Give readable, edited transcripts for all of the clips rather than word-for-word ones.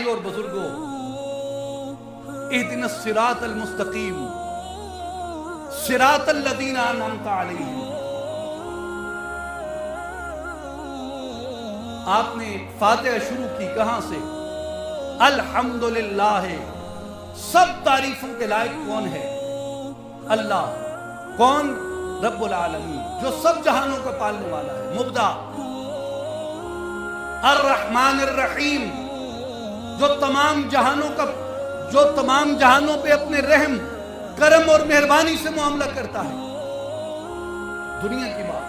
بھائی اور بزرگوں، اہدنا الصراط المستقیم صراط الذین انعمت علیہم، آپ نے فاتحہ شروع کی کہاں سے؟ الحمدللہ، سب تعریفوں کے لائق کون ہے؟ اللہ۔ کون؟ رب العالمین، جو سب جہانوں کا پالنے والا ہے، مبدع۔ الرحمن الرحیم، جو تمام جہانوں پہ اپنے رحم، کرم اور مہربانی سے معاملہ کرتا ہے، دنیا کی بات۔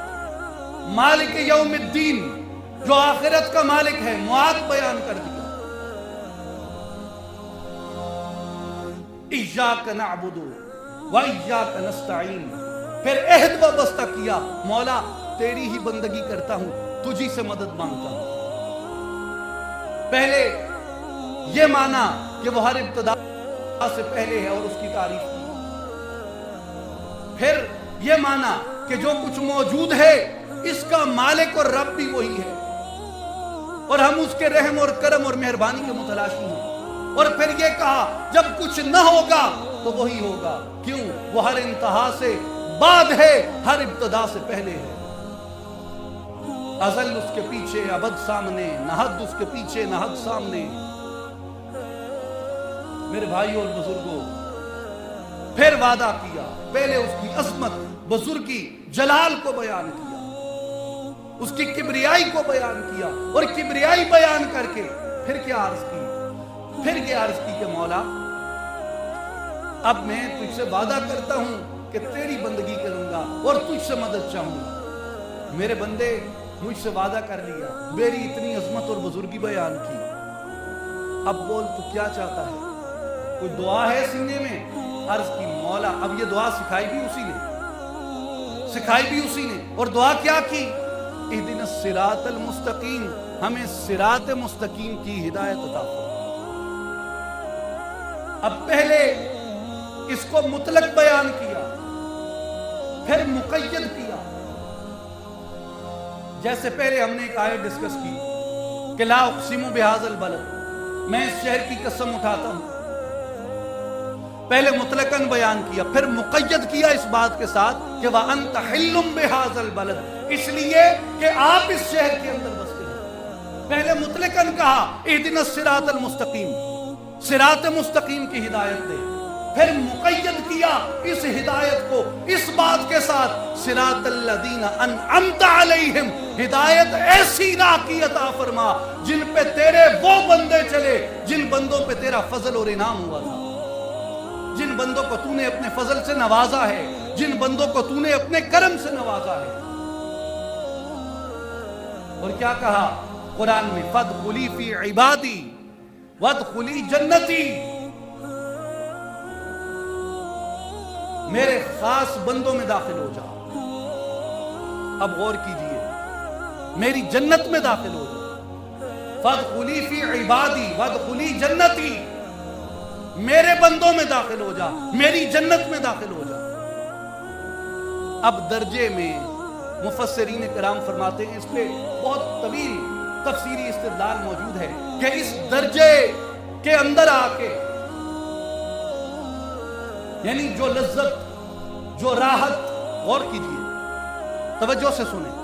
مالک یوم الدین، جو آخرت کا مالک ہے، معاد بیان کر دیا۔ ایاک نعبد و ایاک نستعین، پھر عہد وابستہ کیا، مولا تیری ہی بندگی کرتا ہوں، تجھی سے مدد مانگتا ہوں۔ پہلے یہ مانا کہ وہ ہر ابتدا سے پہلے ہے اور اس کی تعریف کی، پھر یہ مانا کہ جو کچھ موجود ہے اس کا مالک اور رب بھی وہی ہے، اور ہم اس کے رحم اور کرم اور مہربانی کے متلاشی ہیں۔ اور پھر یہ کہا جب کچھ نہ ہوگا تو وہی ہوگا، کیوں؟ وہ ہر انتہا سے بعد ہے، ہر ابتدا سے پہلے ہے۔ ازل اس کے پیچھے، ابد سامنے، نہ حد اس کے پیچھے، نہ حد سامنے۔ میرے بھائی اور بزرگوں، پھر وعدہ کیا، پہلے اس کی عظمت، بزرگی، جلال کو بیان کیا، اس کی کبریائی کو بیان کیا، اور کبریائی بیان کر کے پھر کیا عرض کی؟ پھر یہ عرض کی کہ مولا اب میں تجھ سے وعدہ کرتا ہوں کہ تیری بندگی کروں گا اور تجھ سے مدد چاہوں گا۔ میرے بندے، مجھ سے وعدہ کر لیا، میری اتنی عظمت اور بزرگی بیان کی، اب بول تو کیا چاہتا ہے؟ کوئی دعا ہے سینے میں؟ عرض کی مولا، اب یہ دعا سکھائی بھی اسی نے، اور دعا کیا کی؟ اہدنا الصراط المستقیم، ہمیں صراط مستقیم کی ہدایت عطا فرما۔ اب پہلے اس کو مطلق بیان کیا، پھر مقید کیا۔ جیسے پہلے ہم نے ایک آیت ڈسکس کی کہ لا اقسم بہذا البلد، میں اس شہر کی قسم اٹھاتا ہوں۔ پہلے مطلقاً بیان کیا، پھر مقید کیا اس بات کے ساتھ کہ وَأَنْتَ حِلٌّ بِهَذَا الْبَلَدِ، اس لیے کہ آپ اس شہر کے اندر بستے ہیں۔ پہلے مطلقاً کہا اہدنا الصراط المستقیم، صراط مستقیم کی ہدایت دے، پھر مقید کیا اس ہدایت کو اس بات کے ساتھ صراط الذین انعمت علیہم، ہدایت ایسی راہ کی عطا فرما جن پہ تیرے وہ بندے چلے جن بندوں پہ تیرا فضل اور انعام ہوا تھا، جن بندوں کو تو نے اپنے فضل سے نوازا ہے، جن بندوں کو تو نے اپنے کرم سے نوازا ہے۔ اور کیا کہا قرآن میں؟ فَادْخُلِي فِي عِبَادِي وَادْخُلِي جَنَّتِي، میرے خاص بندوں میں داخل ہو جا۔ اب غور کیجئے، میری جنت میں داخل ہو جا۔ فَادْخُلِي فِي عِبَادِي وَادْخُلِي جَنَّتِي، میرے بندوں میں داخل ہو جا، میری جنت میں داخل ہو جا۔ اب درجے میں مفسرین کرام فرماتے ہیں، اس پہ بہت طویل تفسیری استدلال موجود ہے کہ اس درجے کے اندر آ کے، یعنی جو لذت، جو راحت، غور کیجئے، توجہ سے سنیں،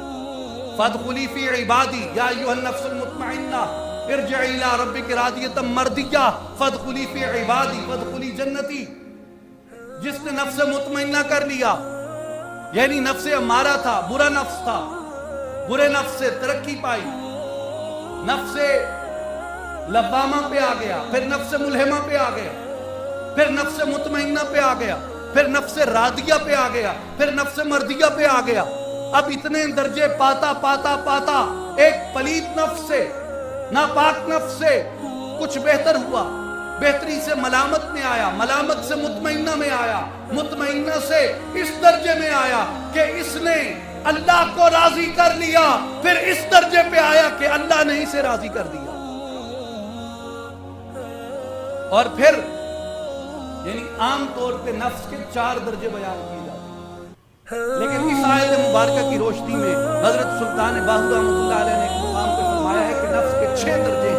فَادْخُلِي فِي عِبَادِي یا ایُّہَا النَّفْسُ الْمُطْمَئِنَّةُ ارجعی الی ربک راضیۃ مرضیہ فادخلی فی عبادی وادخلی جنتی۔ جس نے نفس مطمئنہ کر لیا، یعنی نفس امارہ تھا، برا نفس تھا، برے نفس سے ترقی پائی، نفس لوامہ پہ آ گیا، پھر نفس ملہمہ پہ آ گیا، پھر نفس مطمئنہ پہ آ گیا، پھر نفس راضیہ پہ آ گیا، پھر نفس مرضیہ پہ آ گیا۔ اب اتنے درجے پاتا پاتا پاتا ایک پلیت نفس سے، ناپاک نفس سے کچھ بہتر ہوا، بہتری سے ملامت میں آیا، ملامت سے مطمئنہ میں آیا، مطمئنہ سے اس درجے میں آیا کہ اس نے اللہ کو راضی کر لیا، پھر اس درجے پہ آیا کہ اللہ نے اسے راضی کر دیا۔ اور پھر یعنی عام طور پہ نفس کے 4 درجے بیان کیے جاتے ہیں، لیکن اس آیت مبارکہ کی روشنی میں حضرت سلطان باہو رحمۃ اللہ علیہ نے ایک مقام پہ فرمایا ہے کہ نفس کے 6 درجے ہیں۔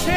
6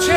6